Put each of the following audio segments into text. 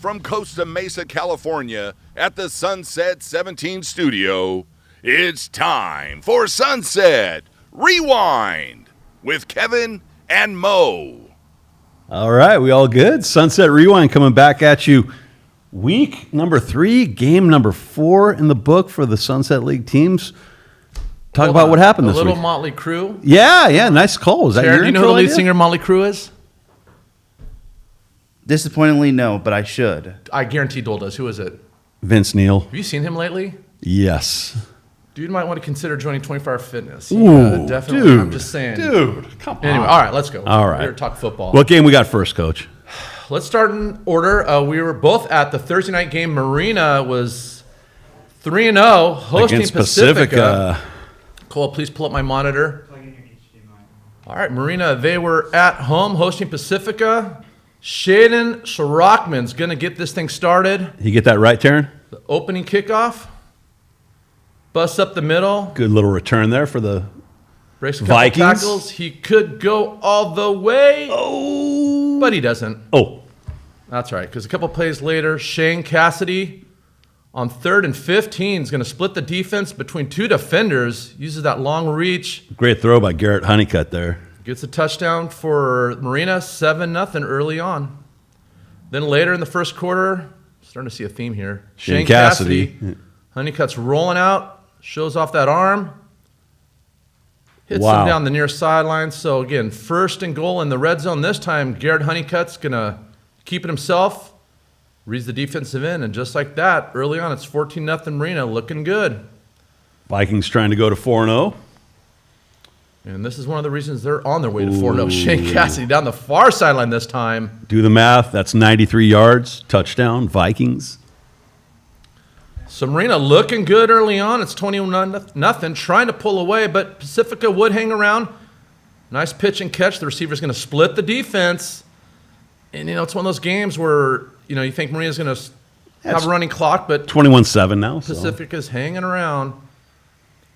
from Costa Mesa, California, at the Sunset 17 studio, it's time for Sunset Rewind with Kevin and Moe. All right, we all good? Sunset Rewind coming back at you. Week number 3, game number 4 in the book for the Sunset League teams. Talk about what happened this week. A little Motley Crue. Yeah, nice call. Was that your do you know who the lead singer of Motley Crue is? Disappointingly, no, but I should. I guarantee Dole does. Who is it? Vince Neil. Have you seen him lately? Yes. Dude might want to consider joining 24-Hour Fitness. Ooh, definitely. dude. I'm just saying. Dude, come on. Anyway, all right, let's go. All right. We're here to talk football. What game we got first, Coach? Let's start in order. We were both at the Thursday night game. Marina was 3-0, hosting Against Pacifica. Cole, please pull up my monitor. All right, Marina, they were at home hosting Pacifica. Shaden Sharockman's going to get this thing started. You get that right, Taryn? The opening kickoff. Bust up the middle. Good little return there for the Breaks a couple Vikings. tackles. He could go all the way. Oh. But he doesn't. Oh. That's right, because a couple plays later, Shane Cassidy on 3rd and 15 is going to split the defense between two defenders, uses that long reach. Great throw by Garrett Honeycutt there. Gets a touchdown for Marina, 7-0 early on. Then later in the first quarter, starting to see a theme here. Shane Cassidy. Honeycutt's rolling out, shows off that arm. Hits Wow. him down the near sideline. So again, 1st and goal in the red zone. This time, Garrett Honeycutt's going to keep it himself. Reads the defensive end, and just like that, early on, it's 14-0 Marina, looking good. Vikings trying to go to 4-0. And this is one of the reasons they're on their way to 4-0. Shane Cassidy down the far sideline this time. Do the math. That's 93 yards. Touchdown, Vikings. So Marina looking good early on. It's 21-0, trying to pull away, but Pacifica would hang around. Nice pitch and catch. The receiver's going to split the defense. And, it's one of those games where, you think Marina's going to have a running clock, but 21-7 now. Pacifica's hanging around.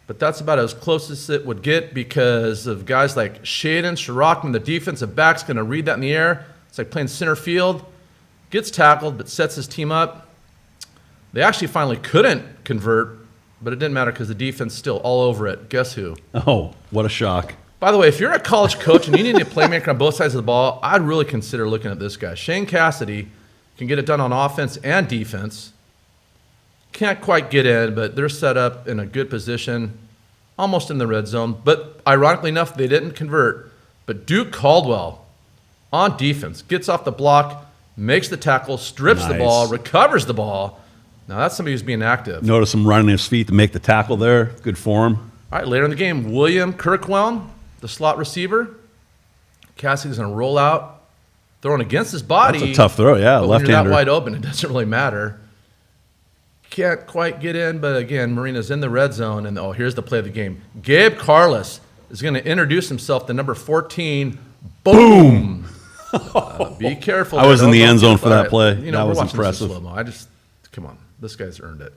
But that's about as close as it would get because of guys like Shaden Sharockman, the defensive back's going to read that in the air. It's like playing center field. Gets tackled, but sets his team up. They actually finally couldn't convert, but it didn't matter because the defense still all over it. Guess who? Oh, what a shock. By the way, if you're a college coach and you need a playmaker on both sides of the ball, I'd really consider looking at this guy. Shane Cassidy can get it done on offense and defense. Can't quite get in, but they're set up in a good position, almost in the red zone. But ironically enough, they didn't convert. But Duke Caldwell on defense gets off the block, makes the tackle, strips the ball, recovers the ball. Now that's somebody who's being active. Notice him running his feet to make the tackle there. Good form. All right, later in the game, William Kirkwhelm, the slot receiver. Cassidy's going to roll out, throwing against his body. That's a tough throw, yeah, but left-hander. When you're that wide open, it doesn't really matter. Can't quite get in, but again, Marina's in the red zone, and here's the play of the game. Gabe Carlos is going to introduce himself to number 14. Boom! Be careful. I was in the end zone for that play. That was watching impressive. This in slow-mo. Come on. This guy's earned it.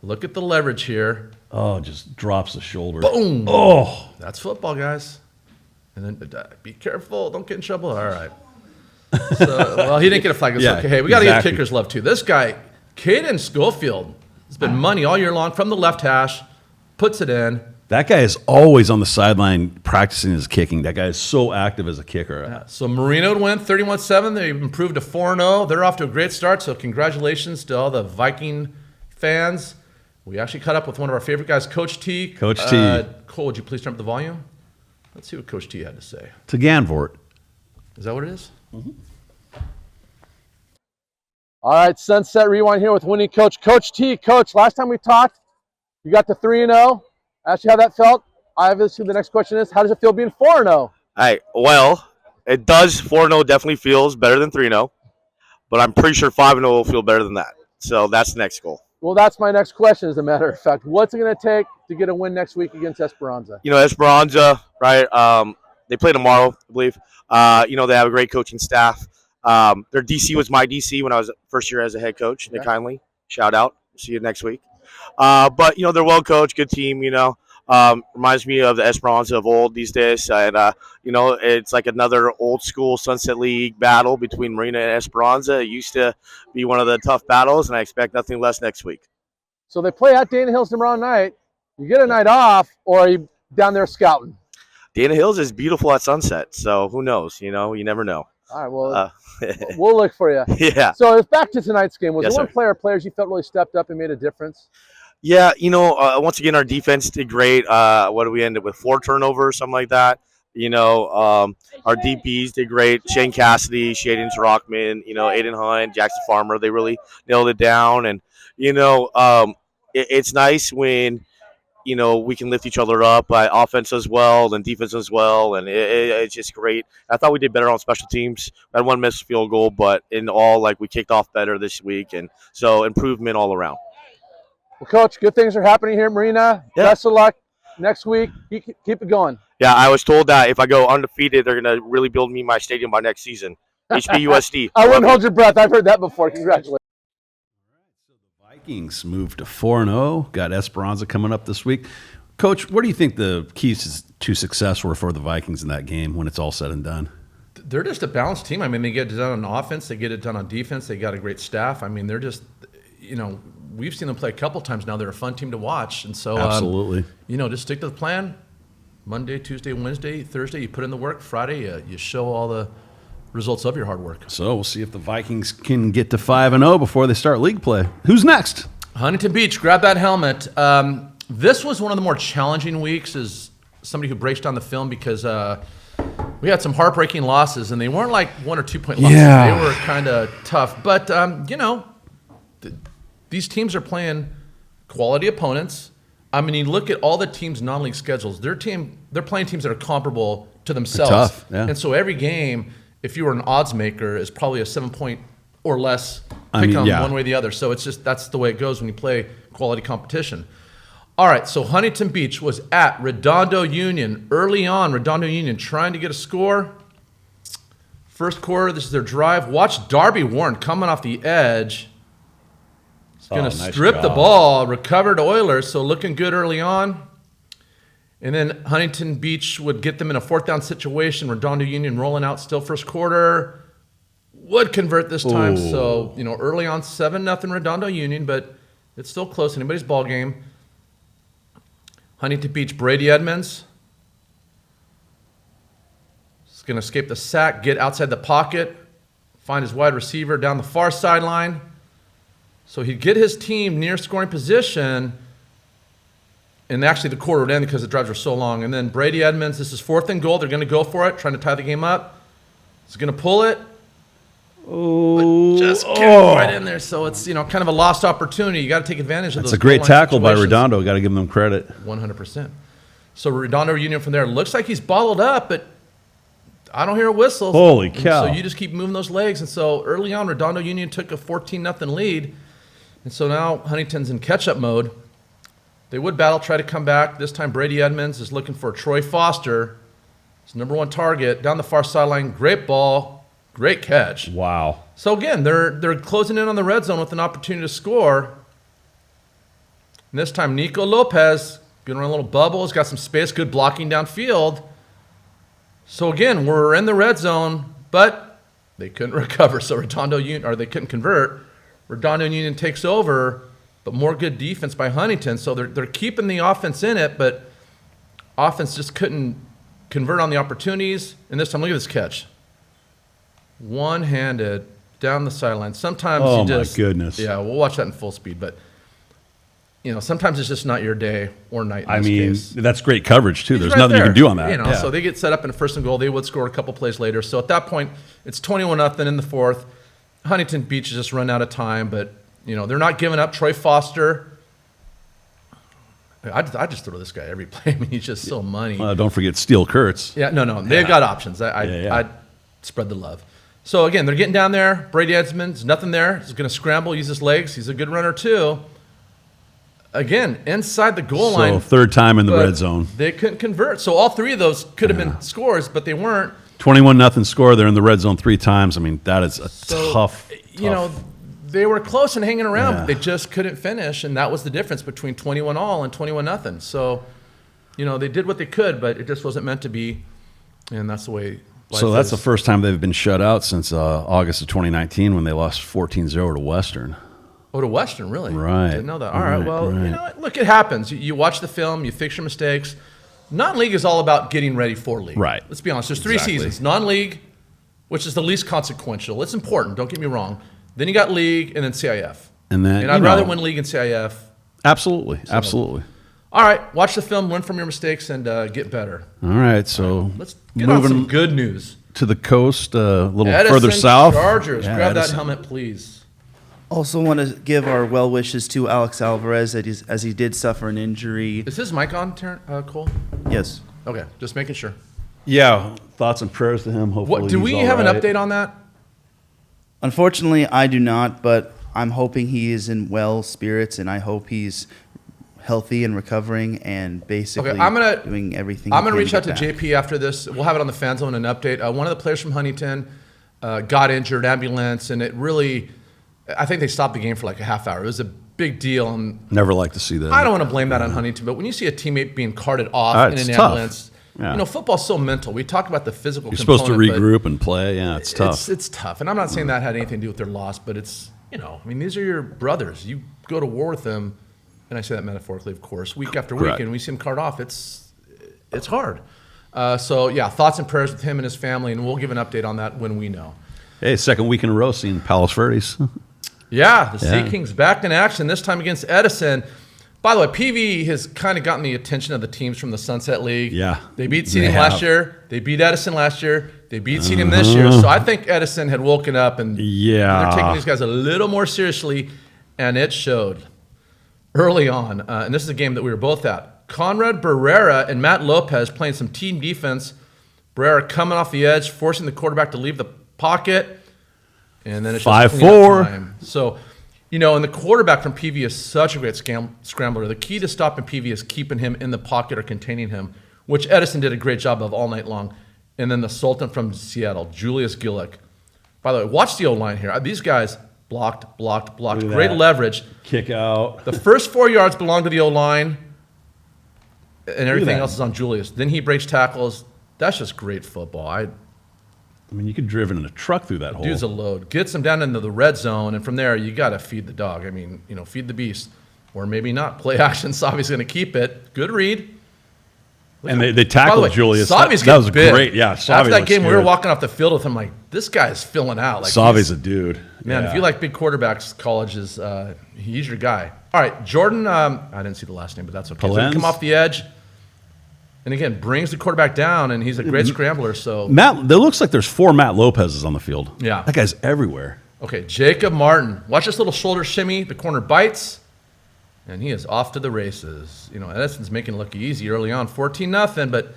Look at the leverage here. Oh, just drops the shoulder. Boom! Oh! That's football, guys. And then be careful. Don't get in trouble. All right. So, he didn't get a flag. It's okay. Hey, we got to give kickers love, too. This guy, Caden Schofield, has been money all year long from the left hash, puts it in. That guy is always on the sideline practicing his kicking. That guy is so active as a kicker. Yeah, so Marina would win 31-7. They improved to 4-0. They're off to a great start, so congratulations to all the Viking fans. We actually caught up with one of our favorite guys, Coach T. Coach T. Cole, would you please turn up the volume? Let's see what Coach T had to say. To Ganvort. Is that what it is? Mm-hmm. All right, Sunset Rewind here with winning coach, Coach T. Coach, last time we talked, you got to 3-0. Asked you how that felt. Obviously, the next question is, how does it feel being 4-0? All right, well, it does. 4-0 definitely feels better than 3-0, but I'm pretty sure 5-0 will feel better than that. So that's the next goal. Well, that's my next question, as a matter of fact. What's it going to take to get a win next week against Esperanza? Esperanza, right? They play tomorrow, I believe. They have a great coaching staff. Their DC was my DC when I was first year as a head coach. Okay. Nick Kindly, shout out. See you next week. But they're well coached, good team. Reminds me of the Esperanza of old these days. And, it's like another old school Sunset League battle between Marina and Esperanza. It used to be one of the tough battles, and I expect nothing less next week. So they play at Dana Hills tomorrow night. You get a night off, or are you down there scouting? Dana Hills is beautiful at sunset, so who knows? You never know. All right, well, we'll look for you. Yeah. So it's back to tonight's game. Was Yes, there one sir. player or players you felt really stepped up and made a difference? Yeah, once again, our defense did great. What did we end up with? 4 turnovers, something like that. Our DBs did great. Shane Cassidy, Shaden Rockman, Aiden Hunt, Jackson Farmer, they really nailed it down. And, it's nice when, we can lift each other up by offense as well and defense as well. And it's just great. I thought we did better on special teams. I had 1 missed field goal, but in all, we kicked off better this week. And so improvement all around. Well, Coach, good things are happening here at Marina. Yeah. Best of luck next week. Keep it going. Yeah, I was told that if I go undefeated, they're going to really build me my stadium by next season. HBUSD. I wouldn't hold your breath. I've heard that before. Congratulations. Vikings moved to 4-0. Got Esperanza coming up this week. Coach, what do you think the keys to success were for the Vikings in that game when it's all said and done? They're just a balanced team. I mean, they get it done on offense. They get it done on defense. They got a great staff. I mean, they're just, we've seen them play a couple times now. They're a fun team to watch. And so, Absolutely. Just stick to the plan. Monday, Tuesday, Wednesday, Thursday, you put in the work. Friday, you show all the results of your hard work. So we'll see if the Vikings can get to 5-0 before they start league play. Who's next? Huntington Beach, grab that helmet. This was one of the more challenging weeks as somebody who breaks down the film because we had some heartbreaking losses, and they weren't like 1 or 2 point losses. Yeah. They were kind of tough. But, these teams are playing quality opponents. I mean, you look at all the teams' non-league schedules. They're playing teams that are comparable to themselves. Tough, yeah. And so every game, if you were an odds maker, is probably a 7-point or less pick on one way or the other. So it's just that's the way it goes when you play quality competition. All right, so Huntington Beach was at Redondo Union. Early on, Redondo Union trying to get a score. First quarter, this is their drive. Watch Darby Warren coming off the edge. He's going to nice strip the job. ball, recovered Oilers, so looking good early on. And then Huntington Beach would get them in a 4th down situation. Redondo Union rolling out still first quarter. Would convert this time. Ooh. So, early on 7-0 Redondo Union, but it's still close. Anybody's ball game. Huntington Beach, Brady Edmonds. He's going to escape the sack, get outside the pocket, find his wide receiver down the far sideline. So he'd get his team near scoring position, and actually the quarter would end because the drives were so long. And then Brady Edmonds, this is 4th and goal. They're going to go for it, trying to tie the game up. He's going to pull it. Oh, But just get right in there. So it's, kind of a lost opportunity. You got to take advantage of those. It's a great goal line tackle by situations. Redondo. Got to give them credit. 100%. So Redondo Union from there looks like he's bottled up, but I don't hear a whistle. Holy And cow. So you just keep moving those legs. And so early on, Redondo Union took a 14-0 lead. And so now Huntington's in catch-up mode. They would battle, try to come back. This time Brady Edmonds is looking for Troy Foster. His number 1 target. Down the far sideline. Great ball. Great catch. Wow. So again, they're closing in on the red zone with an opportunity to score. And this time Nico Lopez, going around a little bubble, has got some space, good blocking downfield. So again, we're in the red zone, but they couldn't recover. So they couldn't convert. Redondo Union takes over, but more good defense by Huntington. So they're keeping the offense in it, but offense just couldn't convert on the opportunities. And this time, look at this catch. One-handed down the sideline. Sometimes Oh, you just, my goodness. Yeah, we'll watch that in full speed, but sometimes it's just not your day or night. In this case. That's great coverage, too. He's There's right nothing there. you can do on that. Yeah. So they get set up in a 1st and goal. They would score a couple plays later. So at that point, it's 21-0 in the 4th. Huntington Beach has just run out of time, but they're not giving up. Troy Foster. I just throw this guy every play. I mean, he's just so money. Don't forget Steel Kurtz. Yeah, no. They've got options. I spread the love. So again, they're getting down there. Brady Edmonds, nothing there. He's going to scramble, use his legs. He's a good runner too. Again, inside the goal line. So 3rd time in the but red zone. They couldn't convert. So all 3 of those could have been scores, but they weren't. 21-0 score. They're in the red zone 3 times. I mean, that is a tough. They were close and hanging around, Yeah. but they just couldn't finish, and that was the difference between 21-all and 21-0. So they did what they could, but it just wasn't meant to be, and that's the way life So that's is. the first time they've been shut out since August of 2019 when they lost 14-0 to Western. Oh, to Western, really? Right. Didn't know that. All right, well, right. you know what? Look, it happens. You watch the film, you fix your mistakes. Non-league is all about getting ready for league. Right. Let's be honest. There's 3 Exactly. seasons. Non-league, which is the least consequential. It's important, don't get me wrong. Then you got league and then CIF. And then, I'd rather win league and CIF. Absolutely. Absolutely. All right, watch the film, learn from your mistakes, and get better. All right, so Let's get on some good news. to the coast, a little Edison further south. Chargers, Yeah, grab that Edison. helmet, please. Also want to give our well wishes to Alex Alvarez as he did suffer an injury. Is his mic on, Cole? Yes. Okay, just making sure. Yeah, thoughts and prayers to him. Hopefully, Do we he's all have an right. update on that? Unfortunately, I do not, but I'm hoping he is in well spirits, and I hope he's healthy and recovering and basically doing everything. I'm gonna reach out to get back. JP after this. We'll have it on the fan zone, an update. One of the players from Huntington got injured, ambulance, and it really, I think they stopped the game for like a half hour. It was a big deal, and Never like to see that. I don't want to blame that on Huntington, but when you see a teammate being carted off in It's an tough. ambulance, Yeah. Football's so mental. We talked about the physical You're component. supposed to but regroup and play. Yeah, it's tough. It's tough, and I'm not saying that had anything to do with their loss, but it's these are your brothers. You go to war with them, and I say that metaphorically, of course. Week after week, Correct. and we see him cart off. It's hard. So yeah, thoughts and prayers with him and his family, and we'll give an update on that when we know. Hey, second week in a row seeing Palos Verdes. Yeah, the Yeah. Sea Kings back in action, this time against Edison. By the way, PV has kind of gotten the attention of the teams from the Sunset League. Yeah, They beat they CDM last have. year. They beat Edison last year. They beat CDM this year. So I think Edison had woken up and Yeah. they're taking these guys a little more seriously, and it showed early on. And this is a game that we were both at. Conrad Barrera and Matt Lopez playing some team defense. Barrera coming off the edge, forcing the quarterback to leave the pocket. And then it's just 5-4. cleanup time. So, and the quarterback from PV is such a great scrambler. The key to stopping PV is keeping him in the pocket or containing him, which Edison did a great job of all night long. And then the Sultan from Seattle, Julius Gillick. By the way, watch the O-line here. These guys blocked. Look at Great that. leverage. Kick out. The first 4 yards belong to the O-line, and everything that. else is on Julius. Then he breaks tackles. That's just great football. I mean, you could driven in a truck through that hole. Dude's a load. Gets him down into the red zone, and from there, you got to feed the dog. I mean, feed the beast. Or maybe not. Play action. Savi's going to keep it. Good read. And they By the tackled way, Julius. Savi's That was getting big. great. Yeah, After that looks game, we were good. walking off the field with him like, this guy's filling out. Like Savi's a dude. Man, Yeah. if you like big quarterbacks, college is he's your guy. All right, Jordan. I didn't see the last name, but that's okay. So he Palenz? come off the edge, and again brings the quarterback down, and he's a great scrambler. So There looks like there's 4 Matt Lopez's on the field. Yeah. That guy's everywhere. okay, Jacob Martin. Watch this little shoulder shimmy. The corner bites, and he is off to the races. Edison's making it look easy early on, 14-0, but.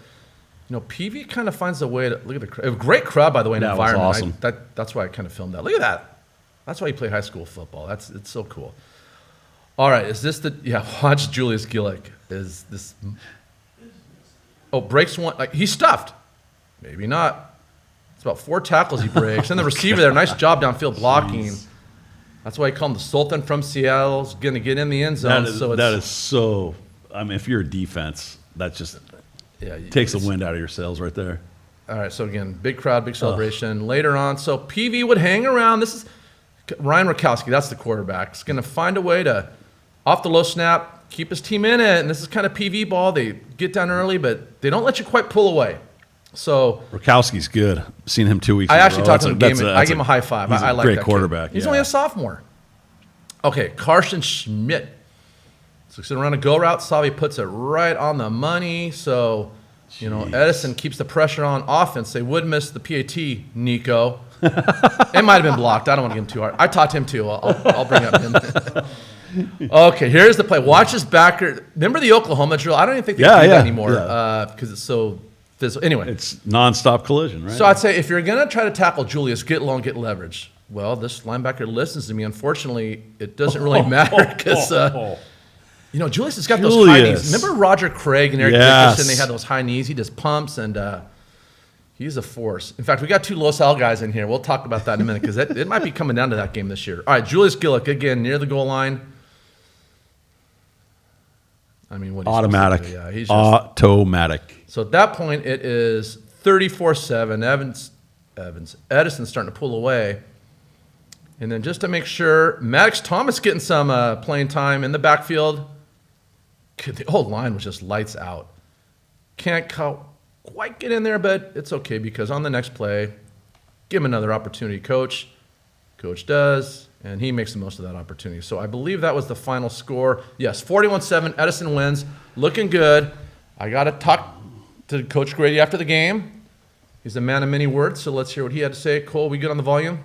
PV kind of finds a way to look at a great crowd, by the way, in That was environment. awesome. That's why I kind of filmed that. Look at that. That's why you play high school football. It's so cool. All right, is this watch Julius Gillick. Is this? Oh, breaks one. He's stuffed. Maybe not. It's about 4 tackles he breaks, and the receiver there, nice job downfield blocking. That's why I call him the Sultan from Seattle. He's going to get in the end zone. That is so. I mean, if you're a defense, that just takes the wind out of your sails right there. All right, so again, big crowd, big celebration. Later on, so PV would hang around. This is Ryan Rakowski, that's the quarterback. He's going to find a way to, off the low snap, keep his team in it. And this is kind of PV ball. They get down early, but they don't let you quite pull away. So Rakowski's good. Seen him 2 weeks I ago. actually talked to him. I gave him a high five. He's I a like great that quarterback. Kid. He's yeah. only a sophomore. Okay, Carson Schmidt. So he's going to run a go route. Savi puts it right on the money. So, Edison keeps the pressure on offense. They would miss the PAT, Nico. It might have been blocked. I don't want to give him too hard. I talked to him too. I'll bring up him. Okay, here's the play. Watch his backer. Remember the Oklahoma drill? I don't even think they do that anymore because it's so physical. Anyway. It's nonstop collision, right? So I'd say if you're going to try to tackle Julius, get low and get leverage. Well, this linebacker listens to me. Unfortunately, it doesn't really matter because, Julius has got those high knees. Remember Roger Craig and Eric Dickerson? They had those high knees. He just pumps, and he's a force. In fact, we got 2 Los Al guys in here. We'll talk about that in a minute because it might be coming down to that game this year. All right, Julius Gillick, again, near the goal line. I mean, what automatic. Yeah, he's just automatic. So at that point, it is 34-7. Edison's starting to pull away. And then just to make sure, Maddox Thomas getting some playing time in the backfield. The whole line was just lights out. Can't quite get in there, but it's okay because on the next play, give him another opportunity, Coach. Coach does, and he makes the most of that opportunity. So I believe that was the final score. Yes, 41-7. Edison wins. Looking good. I got to talk to Coach Grady after the game. He's a man of many words, so let's hear what he had to say. Cole, we good on the volume?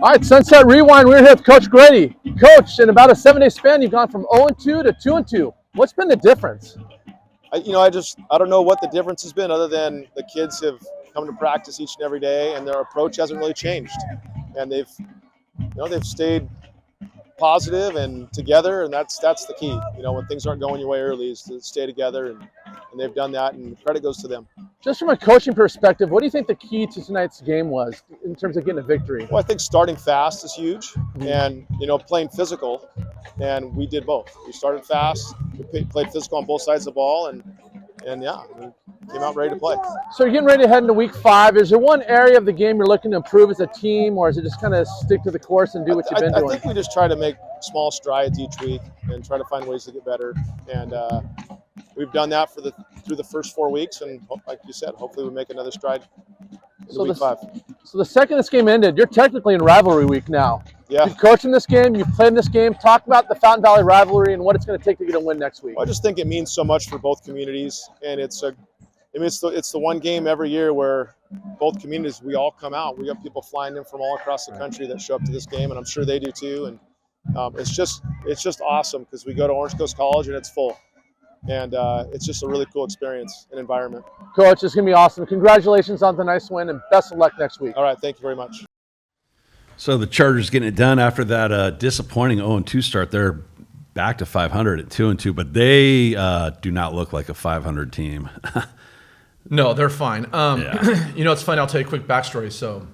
All right, Sunset Rewind. We're here with Coach Grady. Coach, in about a 7-day span, you've gone from 0-2 to 2-2. What's been the difference? I don't know what the difference has been other than the kids have come to practice each and every day and their approach hasn't really changed. And they've stayed positive and together, and that's the key. When things aren't going your way early is to stay together, and they've done that, and credit goes to them. Just from a coaching perspective, what do you think the key to tonight's game was in terms of getting a victory? Well, I think starting fast is huge, and playing physical, and we did both. We started fast, we played physical on both sides of the ball, and yeah, we came out ready to play. So you're getting ready to head into week 5. Is there one area of the game you're looking to improve as a team, or is it just kind of stick to the course and do what you've been doing? I think we just try to make small strides each week and try to find ways to get better. And we've done that through the first 4 weeks, and like you said, hopefully we make another stride in week 5. So the second this game ended, you're technically in rivalry week now. Yeah. You've coached in this game, you've played in this game. Talk about the Fountain Valley rivalry and what it's going to take to get a win next week. Well, I just think it means so much for both communities, and it's the one game every year where both communities, we all come out. We got people flying in from all across the country that show up to this game, and I'm sure they do too. And it's just awesome because we go to Orange Coast College and it's full. And it's just a really cool experience and environment. Coach, it's going to be awesome. Congratulations on the nice win, and best of luck next week. All right, thank you very much. So the Chargers getting it done after that disappointing 0-2 start. They're back to 500 at 2-2, but they do not look like a 500 team. No, they're fine. Yeah. It's funny. I'll tell you a quick backstory. So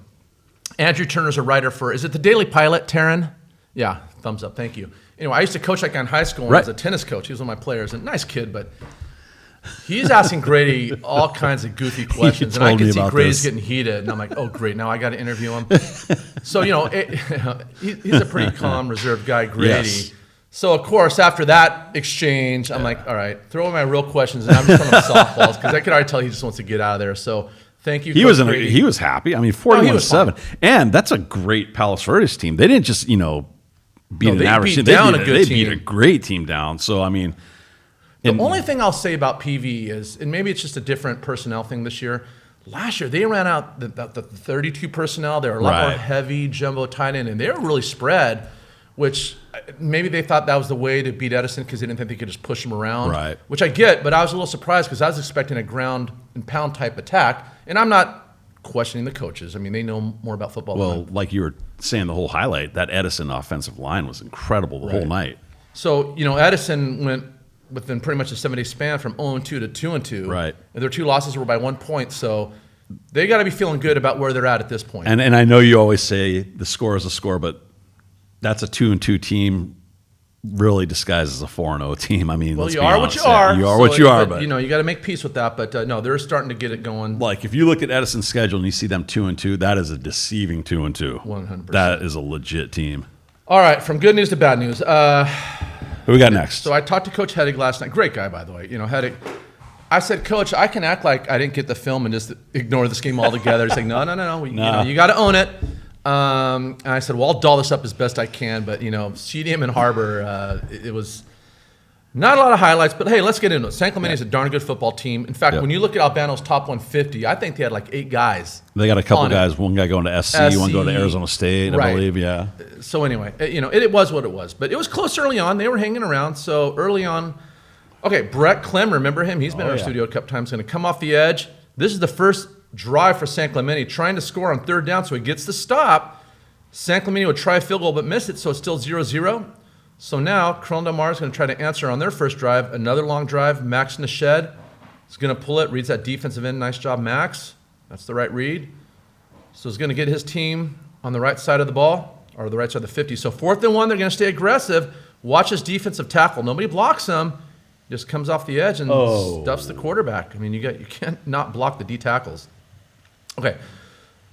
Andrew Turner's a writer for, is it the Daily Pilot, Taryn? Yeah, thumbs up. Thank you. Anyway, I used to coach that guy in high school when I was a tennis coach. He was one of my players. A nice kid, but he's asking Grady all kinds of goofy questions. And I can see Grady's getting heated. And I'm like, oh, great. Now I got to interview him. So, he's a pretty calm, reserved guy, Grady. Yes. So, of course, after that exchange, I'm like, all right, throw in my real questions. And I'm just throwing softballs because I could already tell he just wants to get out of there. So, thank you. He was happy. I mean, 41-7. And that's a great Palos Verdes team. They didn't just, beat an average team. They beat a great team down. So, I mean. The only thing I'll say about PV is, and maybe it's just a different personnel thing this year. Last year, they ran out the 32 personnel. They were a lot more heavy, jumbo tight end, and they were really spread, which maybe they thought that was the way to beat Edison because they didn't think they could just push him around, which I get, but I was a little surprised because I was expecting a ground and pound type attack, and I'm not questioning the coaches. I mean, they know more about football. Well, like you were saying, the whole highlight, that Edison offensive line was incredible the whole night. So, Edison went within pretty much a 7-day span from 0-2 to 2-2. Right. And their 2 losses were by 1 point, so they got to be feeling good about where they're at this point. And I know you always say the score is a score, but that's a 2-2 team really disguised as a 4-0 team. I mean, you are what you are. You are what you are. But you got to make peace with that. But no, they're starting to get it going. Like if you look at Edison's schedule and you see them 2-2, that is a deceiving 2-2. 100%. That is a legit team. All right, from good news to bad news. Who we got next? So I talked to Coach Heddig last night. Great guy, by the way. Heddig. I said, Coach, I can act like I didn't get the film and just ignore this game altogether. He's like, no. You got to own it. And I said, well, I'll doll this up as best I can. But, CDM and Harbor, it was not a lot of highlights. But, hey, let's get into it. San Clemente is a darn good football team. In fact, when you look at Albano's top 150, I think they had like 8 guys. They got a couple guys. One guy going to SC, one going to Arizona State, I believe, yeah. So, anyway, it was what it was. But it was close early on. They were hanging around. So, early on, okay, Brett Clem, remember him? He's been in our studio a couple times. Going to come off the edge. This is the first drive for San Clemente, trying to score on third down, so he gets the stop. San Clemente would try a field goal but miss it, so it's still 0-0. So now Corona Del Mar is going to try to answer on their first drive. Another long drive. Max in the shed is going to pull it. Reads that defensive end. Nice job, Max. That's the right read. So he's going to get his team on the right side of the ball, or the right side of the 50. So 4th and 1, they're going to stay aggressive. Watch his defensive tackle. Nobody blocks him. Just comes off the edge and stuffs the quarterback. I mean, you can't not block the D tackles. Okay.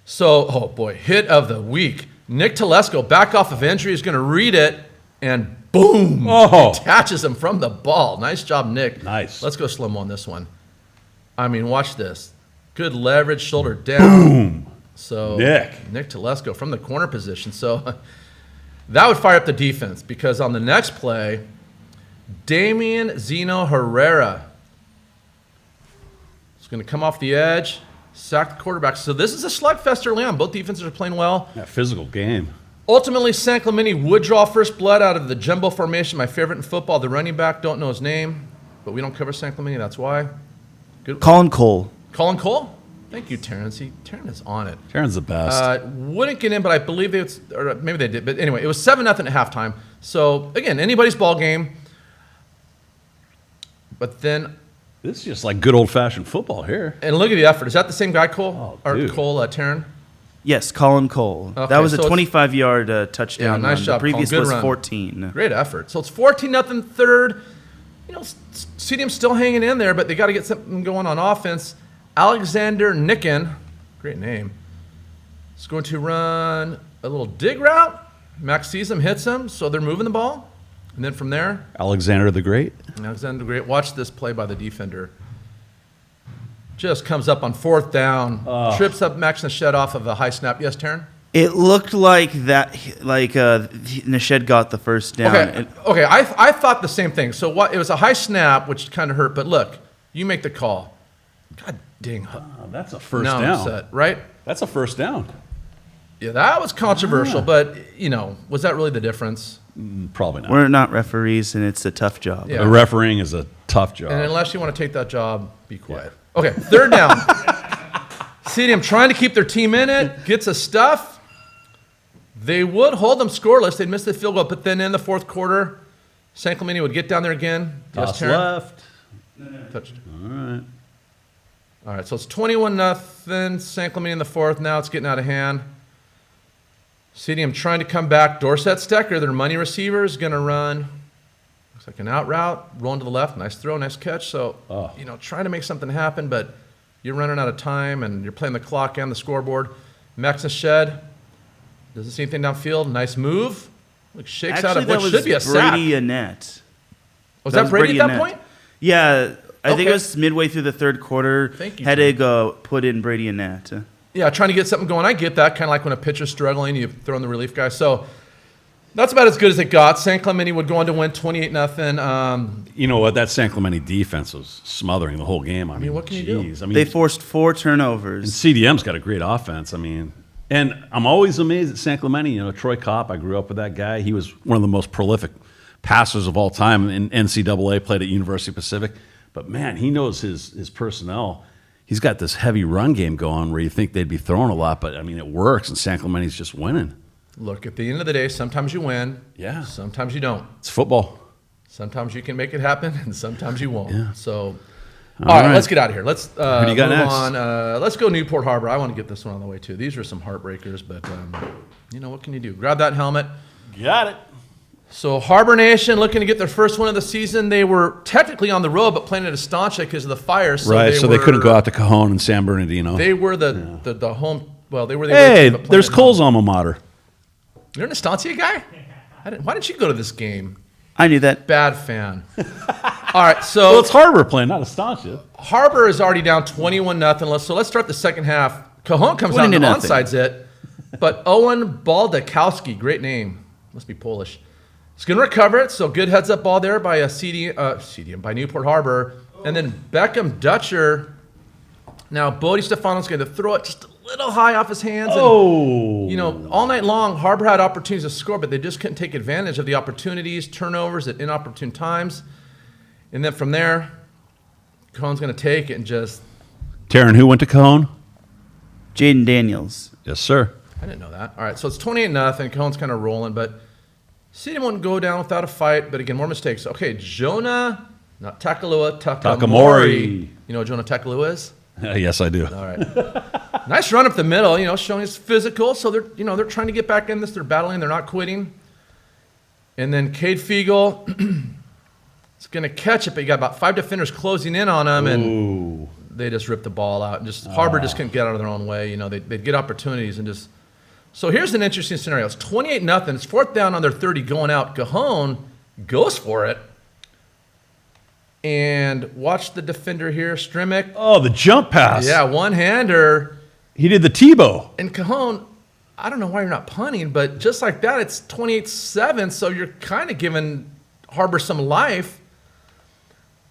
So, oh boy, hit of the week. Nick Telesco, back off of injury, is going to read it, and boom, attaches him from the ball. Nice job, Nick. Nice. Let's go slow-mo on this one. I mean, watch this. Good leverage, shoulder down. Boom. So Nick Telesco from the corner position. So that would fire up the defense, because on the next play, Damian Zeno Herrera is going to come off the edge, sack the quarterback. So this is a slugfest early on. Both defenses are playing well. Yeah, physical game. Ultimately, San Clemente would draw first blood out of the jumbo formation. My favorite in football, the running back. Don't know his name, but we don't cover San Clemente. That's why. Good. Colin Cole. Colin Cole? Thank you, Terrence. Terrence is on it. Terrence's the best. Wouldn't get in, but I believe or maybe they did. But anyway, it was 7-0 at halftime. So, again, anybody's ball game. But then... This is just like good old-fashioned football here. And look at the effort. Is that the same guy, Cole? Oh, dude. Or Cole, Terran? Yes, Colin Cole. Okay, that was so a 25-yard touchdown. Yeah, nice run. job, The previous Colin. Good was run. 14. Great effort. So it's 14-0 third. You know, CDM's still hanging in there, but they got to get something going on offense. Alexander Nicken, great name, is going to run a little dig route. Max sees him, hits him, so they're moving the ball. And then from there, Alexander the Great. Alexander the Great. Watch this play by the defender. Just comes up on 4th down, trips up Max Nashed off of a high snap. Yes, Taryn? It looked like Nashed got the first down. Okay. I thought the same thing. So what? It was a high snap, which kind of hurt. But look, you make the call. God dang. That's a first now down. I'm set, right? That's a first down. Yeah, that was controversial. But, was that really the difference? Probably not. We're not referees, and it's a tough job. Yeah. The refereeing is a tough job. And unless you want to take that job, be quiet. Yeah. Okay, 3rd down. CDM trying to keep their team in it, gets a stuff. They would hold them scoreless. They'd miss the field goal, but then in the 4th quarter, San Clemente would get down there again. Toss left. Touched. All right, so it's 21-0. San Clemente in the 4th. Now it's getting out of hand. CDM trying to come back. Dorset Stecker, their money receiver, is going to run. Looks like an out route, rolling to the left. Nice throw, nice catch. So, trying to make something happen, but you're running out of time, and you're playing the clock and the scoreboard. Max Nashed doesn't see anything downfield. Nice move. Shakes out of what should be a sack. Brady Annette. Was that Brady at that point? Yeah, I think it was midway through the 3rd quarter. Thank you, Hedig put in Brady Annette. Yeah, trying to get something going. I get that. Kind of like when a pitcher's struggling, you throw in the relief guy. So that's about as good as it got. San Clemente would go on to win 28-0. You know what? That San Clemente defense was smothering the whole game. I mean, what can you do? They forced 4 turnovers. And CDM's got a great offense. I mean, and I'm always amazed at San Clemente. Troy Kopp, I grew up with that guy. He was one of the most prolific passers of all time in NCAA, played at University of Pacific. But, man, he knows his personnel. He's got this heavy run game going where you think they'd be throwing a lot, but, I mean, it works, and San Clemente's just winning. Look, at the end of the day, sometimes you win. Yeah. Sometimes you don't. It's football. Sometimes you can make it happen, and sometimes you won't. Yeah. So, all right, let's get out of here. Let's Who do you got move next? on. Let's go Newport Harbor. I want to get this one on the way, too. These are some heartbreakers, but, what can you do? Grab that helmet. Got it. So Harbor Nation looking to get their first win of the season. They were technically on the road, but playing at Estancia because of the fire. So right, they couldn't go out to Cajon and San Bernardino. They were the home. Well, they were. Hey, there's Cole's alma mater. You're an Estancia guy? Why didn't you go to this game? I knew that. Bad fan. All right, so Well, it's Harbor playing, not Estancia. Harbor is already down 21-0. So let's start the second half. Cajon comes out and onsides it, but Owen Baldakowski, great name, must be Polish. He's going to recover it, so good heads-up ball there by by Newport Harbor. And then Beckham Dutcher. Now, Bodie Stefano's going to throw it just a little high off his hands. And, all night long, Harbor had opportunities to score, but they just couldn't take advantage of the opportunities, turnovers at inopportune times. And then from there, Cajon's going to take it and just... Taryn, who went to Cajon? Jaden Daniels. Yes, sir. I didn't know that. All right, so it's 28-0. Cajon's kind of rolling, but City won't go down without a fight. But again, more mistakes. Okay, Jonah, not Takalua, Takamori. You know what Jonah Takalua is? Yes, I do. All right. Nice run up the middle. Showing his physical. So they're trying to get back in this. They're battling. They're not quitting. And then Cade Fiegel is going to catch it, but you got about 5 defenders closing in on him, and they just ripped the ball out. And Harbor just couldn't get out of their own way. They'd get opportunities and just. So here's an interesting scenario. It's 28-0. It's 4th down on their 30 going out. Cajon goes for it. And watch the defender here, Strimick. Oh, the jump pass. Yeah, one-hander. He did the Tebow. And Cajon, I don't know why you're not punting, but just like that, it's 28-7, so you're kind of giving Harbor some life.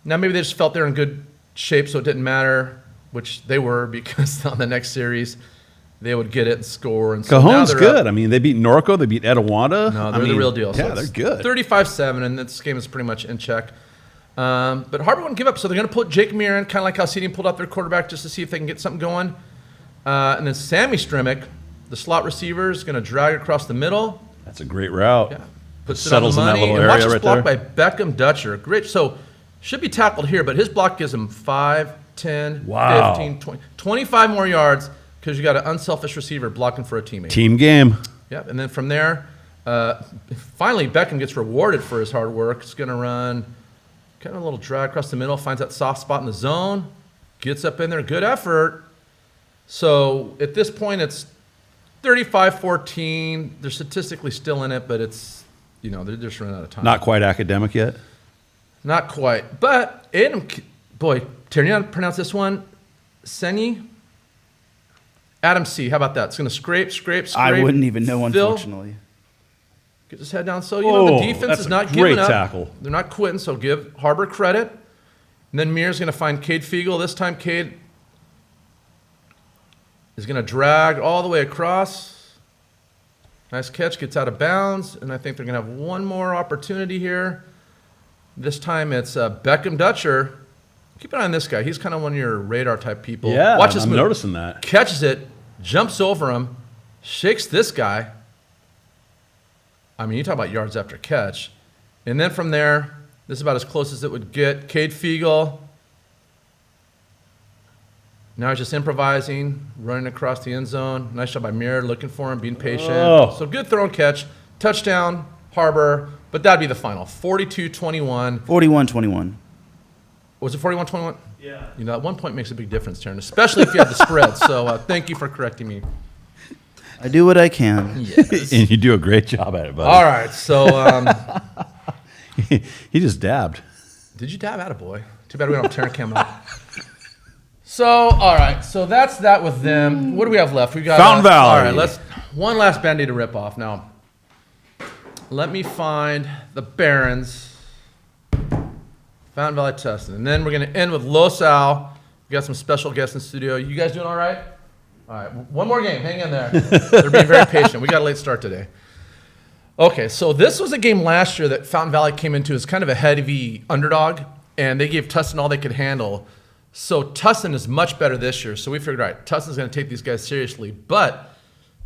Now, maybe they just felt they're in good shape, so it didn't matter, which they were, because on the next series, they would get it and score. And so Cajon's good. I mean, they beat Norco, they beat Etiwanda. No, they're the real deal. Yeah, So they're good. 35-7, and this game is pretty much in check. But Harbor wouldn't give up, so they're going to put Jake Muir in, kind of like how Seeding pulled out their quarterback just to see if they can get something going. And then Sammy Strimick, the slot receiver, is going to drag across the middle. That's a great route. Yeah, puts Settles it on the money. in that little And watch area this right block there. by Beckham Dutcher. Great. So should be tackled here, but his block gives him 5, 10, Wow. 15, 20, 25 more yards because you got an unselfish receiver blocking for a teammate. Team game. Yep, and then from there, finally Beckham gets rewarded for his hard work. He's going to run kind of a little drag across the middle, finds that soft spot in the zone, gets up in there, good effort. So at this point, it's 35-14. They're statistically still in it, but it's, they're just running out of time. Not quite academic yet. Not quite. But Adam, boy, Terry, you know how to pronounce this one? Senyi? Adam C. How about that? It's going to scrape. I wouldn't even know, unfortunately. Get his head down. So, the defense that's is a not great giving up. tackle. They're not quitting, so give Harbor credit. And then Muir's going to find Cade Fiegel. This time, Cade is going to drag all the way across. Nice catch, gets out of bounds. And I think they're going to have one more opportunity here. This time it's Beckham Dutcher. Keep an eye on this guy. He's kind of one of your radar type people. Yeah, watch this I'm move. noticing that. Catches it, jumps over him, shakes this guy. I mean, you talk about yards after catch. And then from there, this is about as close as it would get. Cade Fiegel. Now he's just improvising, running across the end zone. Nice shot by Muir, looking for him, being patient. Oh. So good throw and catch. Touchdown, Harbor. But that'd be the final. 42-21. 41-21. Was it 41-21? Yeah. That 1 point makes a big difference, Taryn, especially if you have the spread. So thank you for correcting me. I do what I can. Yes. And you do a great job at it, buddy. All right, so He just dabbed. did you dab at a boy? Too bad we don't have Taryn Cam up. So, all right, so that's that with them. What do we have left? We got Fountain Valley. All right, let's one last Band-Aid to rip off. Now, let me find the Barons, Fountain Valley Tustin, and then we're going to end with Los Al. We got some special guests in the studio. You guys doing all right? All right, one more game. Hang in there. They're being very patient. We got a late start today. Okay, so this was a game last year that Fountain Valley came into as kind of a heavy underdog, and they gave Tustin all they could handle. So Tustin is much better this year. So we figured, all right, Tustin's going to take these guys seriously. But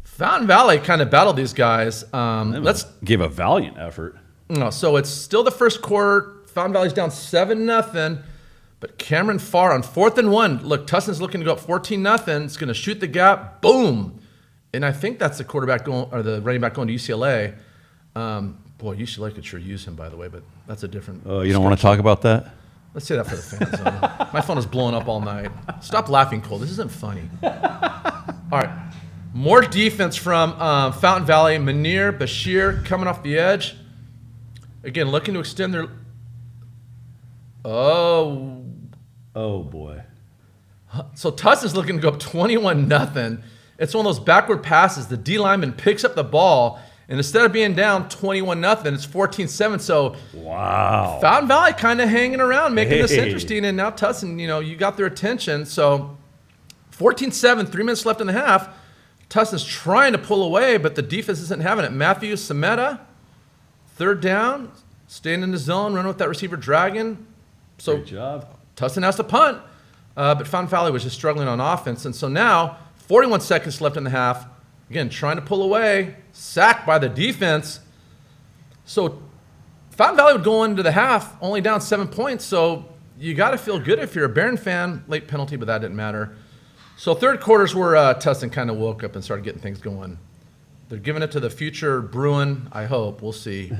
Fountain Valley kind of battled these guys. Let's give a valiant effort. No, so it's still the first quarter. Fountain Valley's down 7-0. But Cameron Farr on 4th and 1. Look, Tustin's looking to go up 14-0. It's going to shoot the gap. Boom. And I think that's the quarterback going, or the running back going to UCLA. Boy, UCLA could sure use him, by the way, but that's a different. You don't want to talk about that? Let's say that for the fans. My phone is blowing up all night. Stop laughing, Cole. This isn't funny. All right. More defense from Fountain Valley. Munir, Bashir coming off the edge. Again, looking to extend their. Oh, boy. So Tustin's looking to go up 21-0. It's one of those backward passes. The D lineman picks up the ball, and instead of being down 21-0, it's 14-7. So wow, Fountain Valley kind of hanging around, making this interesting. And now Tustin, you got their attention. So 14-7, 3 minutes left in the half. Tustin's trying to pull away, but the defense isn't having it. Matthew Sameta, 3rd down, staying in the zone, running with that receiver dragon. So great job. Tustin has to punt, but Fountain Valley was just struggling on offense. And so now 41 seconds left in the half. Again, trying to pull away. Sacked by the defense. So Fountain Valley would go into the half only down 7 points. So you got to feel good if you're a Baron fan. Late penalty, but that didn't matter. So third quarters where Tustin kind of woke up and started getting things going. They're giving it to the future Bruin, I hope. We'll see.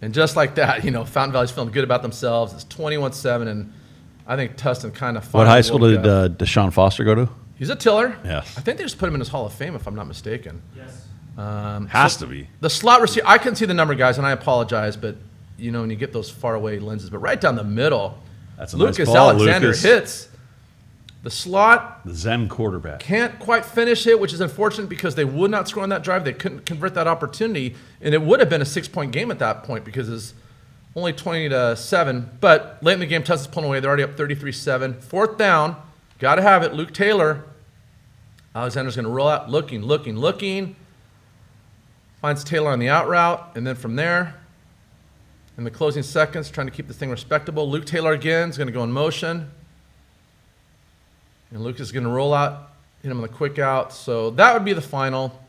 And just like that, Fountain Valley's feeling good about themselves. It's 21-7, and I think Tustin kind of What high school did Deshaun Foster go to? He's a Tiller. Yes. I think they just put him in his Hall of Fame, if I'm not mistaken. Yes. Has to be. The slot receiver, I couldn't see the number, guys, and I apologize, but, when you get those faraway lenses. But right down the middle, That's a Lucas nice ball, Alexander Lucas. hits. The slot The Zen quarterback. can't quite finish it, which is unfortunate because they would not score on that drive. They couldn't convert that opportunity, and it would have been a 6-point game at that point because it's only 20-7. But late in the game, Tustin's pulling away. They're already up 33-7. Fourth down, got to have it. Luke Taylor. Alexander's going to roll out, looking. Finds Taylor on the out route, and then from there, in the closing seconds, trying to keep this thing respectable. Luke Taylor again is going to go in motion. And Lucas is going to roll out, hit him on the quick out. So that would be the final.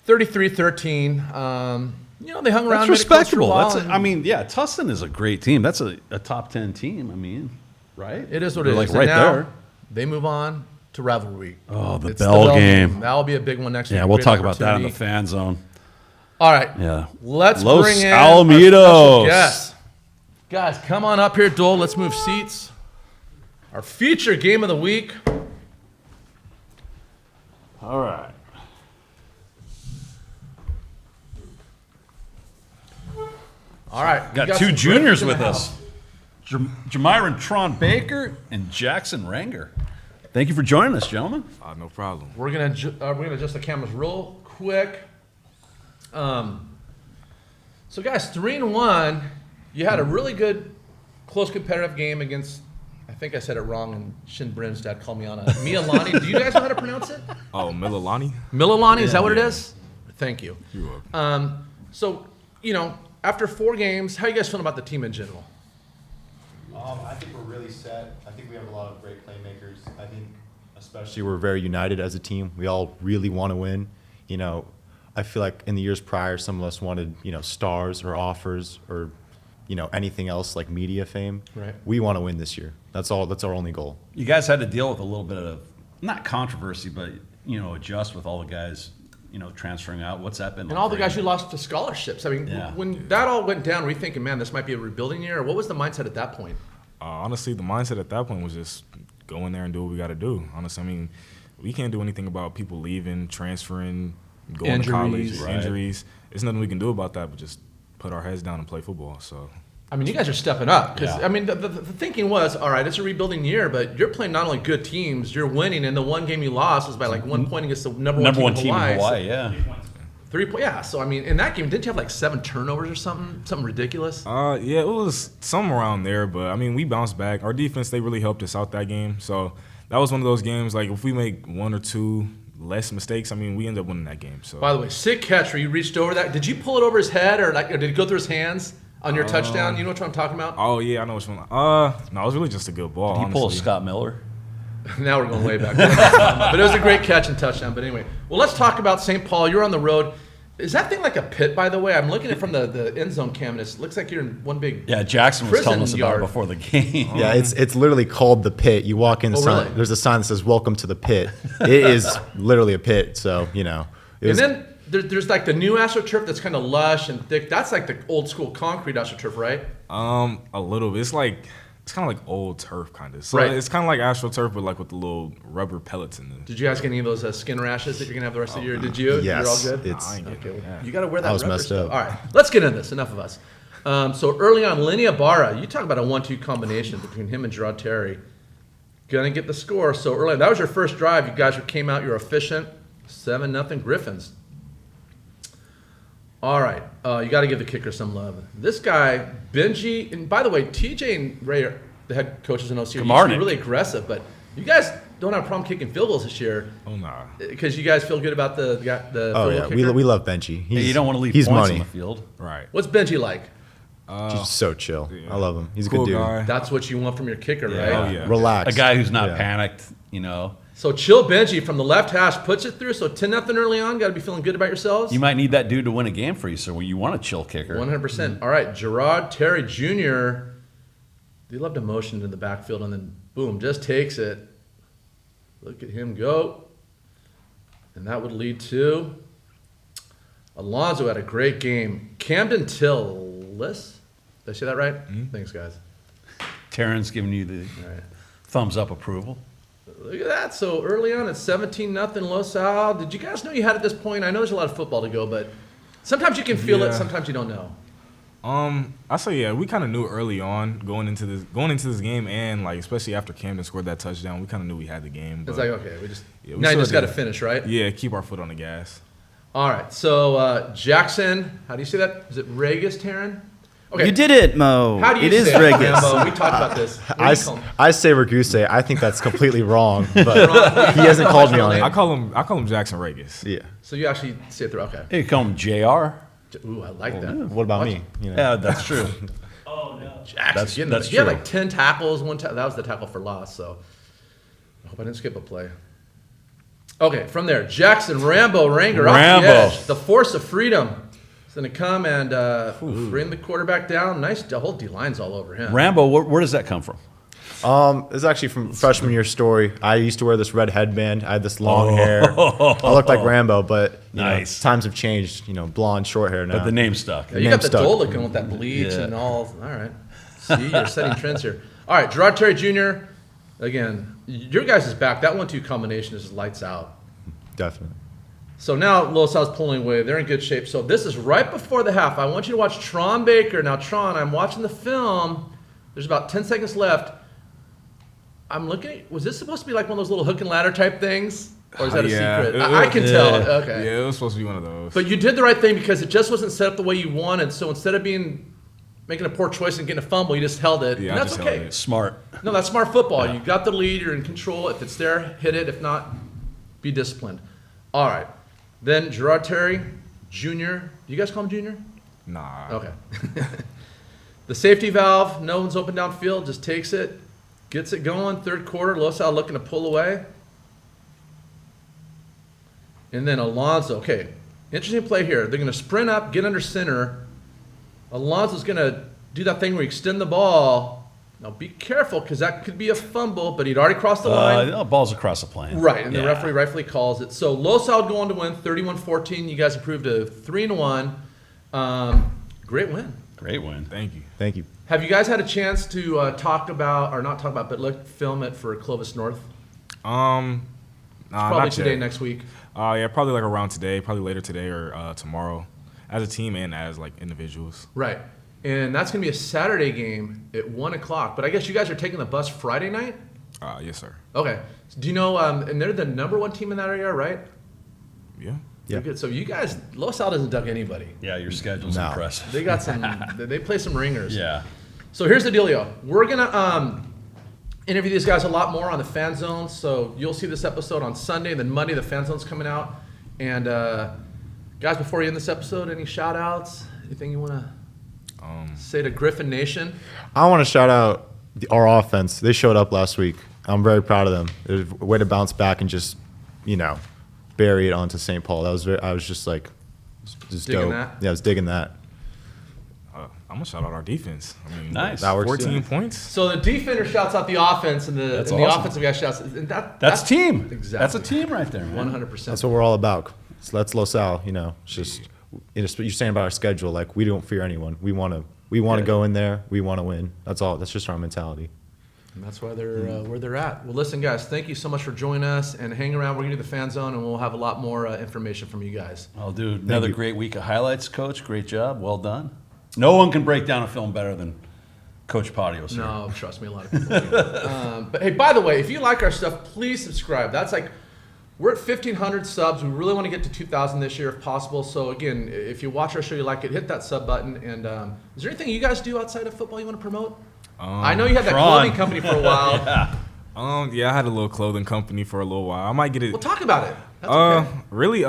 33-13. They hung around. That's made it close for a respectable. while, Tustin is a great team. That's a top 10 team. Right? It is what They're it like is. right And now there. They move on to rivalry week. Oh, the It's Bell game. That'll be a big one next week. Yeah, we'll Great talk about that in the opportunity. fan zone. All right. Yeah. Let's Los bring in Alamitos. our special guest. Guys, come on up here, Dole. Let's move seats. Our feature game of the week. All right. All right. we Got two some juniors Griffins in with the us. house. Jamyron Tron Baker and Jackson Renger. Thank you for joining us, gentlemen. No problem. We're gonna adjust the cameras real quick. So guys, 3-1. You had a really good, close competitive game against. I think I said it wrong, and Shin Brim's dad called me on it. Mililani. Do you guys know how to pronounce it? Oh, Mililani? Mililani. Is that what it is? Thank you. You're welcome. So after 4 games, how you guys feeling about the team in general? I think we're really set. I think we have a lot of great playmakers. I think especially we're very united as a team. We all really want to win. I feel like in the years prior, some of us wanted, stars or offers or, anything else like media fame. Right. We want to win this year. That's all. That's our only goal. You guys had to deal with a little bit of, not controversy, but, adjust with all the guys, transferring out. What's that been like? And all the for guys you? you lost to scholarships. I mean, Yeah. when that all went down, were you thinking, man, this might be a rebuilding year? Or what was the mindset at that point? Honestly, the mindset at that point was just go in there and do what we got to do. Honestly, we can't do anything about people leaving, transferring, going to college, Right. injuries. There's nothing we can do about that but just put our heads down and play football. So You guys are stepping up. Because, Yeah. the thinking was, all right, it's a rebuilding year, but you're playing not only good teams, you're winning, and the one game you lost was by 1 point against the number one team in Hawaii. Yeah. 3 points. Yeah, so, in that game, didn't you have 7 turnovers or something ridiculous? yeah, it was something around there. But, we bounced back. Our defense, they really helped us out that game. So that was one of those games, if we make 1 or 2 less mistakes, we end up winning that game. So By the way, sick catch where you reached over that. Did you pull it over his head or did it go through his hands on your touchdown? You know what I'm talking about? Oh, yeah, I know which one. No, it was really just a good ball, Did he pull a honestly. Scott Miller? Now we're going way back. But it was a great catch and touchdown. But anyway, well, let's talk about St. Paul. You're on the road. Is that thing like a pit, by the way? I'm looking at it from the end zone cam, and it looks like you're in one big. Yeah, Jackson was telling us prison about yard. it before the game. Yeah, it's literally called the pit. You walk in, really? there's a sign that says "Welcome to the pit." It is literally a pit. So it And was, then there's the new AstroTurf that's kind of lush and thick. That's like the old school concrete AstroTurf, right? A little bit. It's kind of like old turf, kind of. So Right. it's kind of like AstroTurf, but with the little rubber pellets in it. Did you guys get any of those skin rashes that you're gonna have the rest of the year? Did you? yes, You're all good. it's I ain't getting that. You got to wear that. I was rubber messed stuff. up. All right, let's get into this. Enough of us. So early on, Lenny Ibarra, you talk about a 1-2 combination between him and Gerard Terry. Gonna get the score. So early, that was your first drive. You guys came out. You're efficient. 7-0 Griffins. All right, you got to give the kicker some love. This guy, Benji, and by the way, TJ and Ray, the head coaches in OC, are usually really aggressive, but you guys don't have a problem kicking field goals this year. Oh, nah. Because you guys feel good about the field oh goal yeah, kicker? we love Benchy. You don't want to leave He's points money. on the field. Right. What's Benji like? He's so chill. Yeah. I love him. He's a Cool good dude. guy. That's what you want from your kicker, Yeah. right? Oh, yeah. Relax. A guy who's not Yeah. panicked, So Chill Benji from the left hash puts it through. So 10-0 early on. Got to be feeling good about yourselves. You might need that dude to win a game for you, so you want a chill kicker. 100%. All right, Gerard Terry Jr. They loved emotion in the backfield, and then boom, just takes it. Look at him go. And that would lead to Alonzo had a great game. Camden Tillis. Did I say that right? Mm-hmm. Thanks, guys. Taryn's giving you the thumbs up approval. Look at that. So early on, it's 17-0 Los Al. Did you guys know you had at this point? I know there's a lot of football to go, but sometimes you can feel it, sometimes you don't know. I say we kind of knew early on going into this game, and like especially after Camden scored that touchdown, we kind of knew we had the game. It's like okay, now you just got to finish, right? Yeah, keep our foot on the gas. All right, so Jackson, how do you say that? Is it Regis, Taryn? Okay. You did it, Mo. How do you say it? Regis. We talked about this. I say Reguse. I think that's completely wrong, but he hasn't called me on it. I call him Jackson Regis. Yeah. So you actually say it through. Okay. You call him JR. Ooh, I like that. What about me? Yeah, that's true. Oh no, Jackson. That's true. He had like 10 tackles. That was the tackle for loss. So I hope I didn't skip a play. Okay, from there, Jackson Rambo Renger off the edge. The force of freedom. He's going to come and bring the quarterback down. Nice, the whole D-line's all over him. Rambo, where does that come from? It's actually from freshman year story. I used to wear this red headband. I had this long hair. I looked like Rambo, but nice. Times have changed. Blonde, short hair now. But the name stuck. Yeah, you got the dull looking with that bleach and all. All right. See, you're setting trends here. All right, Gerard Terry Jr. Again, your guys' back. That 1-2 combination is just lights out. Definitely. So now Los Al's pulling away. They're in good shape. So this is right before the half. I want you to watch Tron Baker. Now, Tron, I'm watching the film. There's about 10 seconds left. I'm looking at, was this supposed to be like one of those little hook and ladder type things? Or is that a secret? I can tell. Okay. Yeah, it was supposed to be one of those. But you did the right thing because it just wasn't set up the way you wanted. So instead of making a poor choice and getting a fumble, you just held it. Yeah, and that's okay. Held it. Smart. No, that's smart football. You got the lead. You're in control. If it's there, hit it. If not, be disciplined. All right. Then Gerard Terry Jr. Do you guys call him Junior? Nah. Okay. The safety valve, no one's open downfield, just takes it, gets it going. Third quarter, Los Al looking to pull away. And then Alonzo. Okay, interesting play here. They're going to sprint up, get under center. Alonzo's going to do that thing where you extend the ball. Now be careful because that could be a fumble, but he'd already crossed the line. Ball's across the plane. Right, and the referee rightfully calls it. So Los Al going to win 31-14. You guys improved to 3-1. Great win. Great win. Thank you. Thank you. Have you guys had a chance to but film it for Clovis North? Nah, probably today, next week. Yeah, probably like around today, probably later today or tomorrow, as a team and as like individuals. Right, and that's gonna be a Saturday game at 1:00. But I guess you guys are taking the bus Friday night. Yes, sir. Okay. Do you know? And they're the #1 team in that area, right? Yeah. Yeah. Good. So you guys, Los Al doesn't dug anybody. Yeah, your schedule's impressive. They got some. They play some ringers. Yeah. So here's the dealio. We're gonna interview these guys a lot more on the Fan Zone. So you'll see this episode on Sunday, and then Monday the Fan Zone's coming out. And guys, before you end this episode, any shout outs? Anything you want to say to Griffin Nation? I want to shout out our offense. They showed up last week. I'm very proud of them. It was a way to bounce back and just, bury it onto St. Paul. I was just like, just digging dope. That? Yeah, I was digging that. I'm gonna shout out our defense. I mean, nice. That works 14 too. points. So the defender shouts out the offense, and the awesome. offensive guy shouts. And that's team. Exactly. That's a team right there, man. 100%. That's what we're all about. So that's Los Al. It's just you're saying about our schedule. Like we don't fear anyone. We want to go in there. We want to win. That's all. That's just our mentality. And that's why they're where they're at. Well, listen, guys, thank you so much for joining us, and hang around. We're going to do the Fan Zone, and we'll have a lot more information from you guys. I'll do another great week of highlights, Coach. Great job. Well done. No one can break down a film better than Coach Patios here. No, trust me, a lot of people do. But hey, by the way, if you like our stuff, please subscribe. That's like, we're at 1,500 subs. We really want to get to 2,000 this year if possible. So again, if you watch our show, you like it, hit that sub button. And is there anything you guys do outside of football you want to promote? I know you had that clothing company for a while. Yeah, I had a little clothing company for a little while. I might get it. Well, talk about it. That's okay. Really,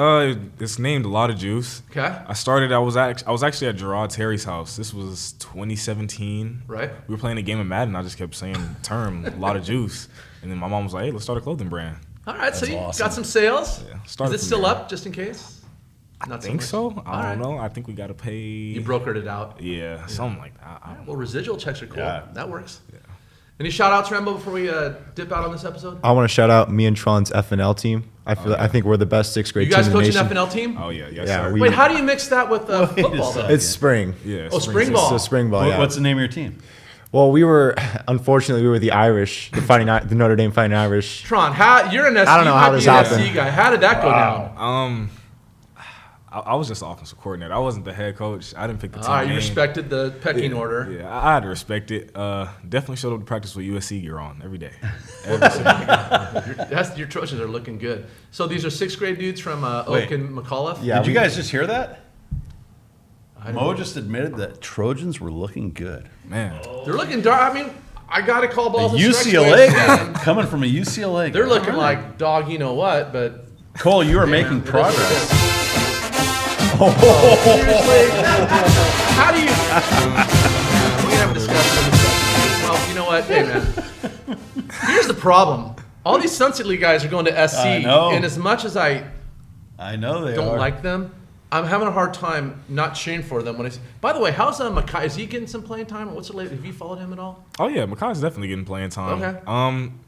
it's named A Lot of Juice. Okay. I was actually at Gerard Terry's house. This was 2017. Right. We were playing a game of Madden. I just kept saying the term, A Lot of Juice. And then my mom was like, hey, let's start a clothing brand. All right, so you awesome. got some sales. Yeah, Is started it from still there. up, just in case? I think so. I don't right. know. I think we got to pay. You brokered it out. Yeah, something like that. I don't know. Well, residual checks are cool. Yeah. That works. Any shout-outs, Rambo, before we dip out on this episode? I want to shout out me and Tron's FNL team. I think we're the best sixth grade You guys team in the coaching nation. FNL team? Oh yeah, yes, Yeah, sir. we- Wait, how do you mix that with football, though? It's spring. Yeah, Oh, spring ball. It's a spring ball. Yeah. What's the name of your team? Well, unfortunately, we were the Irish, the Notre Dame Fighting Irish. Tron, you're an SC. I don't know how this happened. SC guy. How did that go down? I was just the offensive coordinator. I wasn't the head coach. I didn't pick the team. All right, you name. respected the pecking order. Yeah, I had to respect it. Definitely showed up to practice with USC gear on every day. Every single day. Your Trojans are looking good. So these are sixth grade dudes from Oak and McAuliffe? Yeah, Did you guys just hear that? I Mo just admitted that Trojans were looking good. Man, They're looking dark. I mean, I got to call A balls. UCLA guy coming from a UCLA guy. They're looking All right. like dog, you know what, but Cole, you are making man, it is progress. how do you? We can have a discussion. Well, you know what? Hey, man. Here's the problem. All these Sunset League guys are going to SC, I know. and as much as I I know they don't are. like them, I'm having a hard time not cheering for them. When by the way, how's Makai? Is he getting some playing time? What's the latest? Have you followed him at all? oh yeah, Makai's definitely getting playing time. Okay.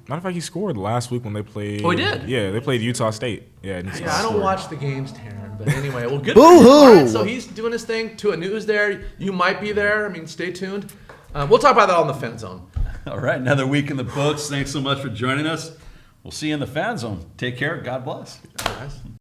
Matter of fact, he scored last week when they played. Oh, he did? Yeah, they played Utah State. Yeah, and he Yeah, I don't scored. watch the games, Taryn. But anyway, well, good. Boo-hoo! All right, so he's doing his thing. Tua New's there. You might be there. I mean, stay tuned. We'll talk about that on the Fan Zone. All right, another week in the books. Thanks so much for joining us. We'll see you in the Fan Zone. Take care. God bless. All right, guys.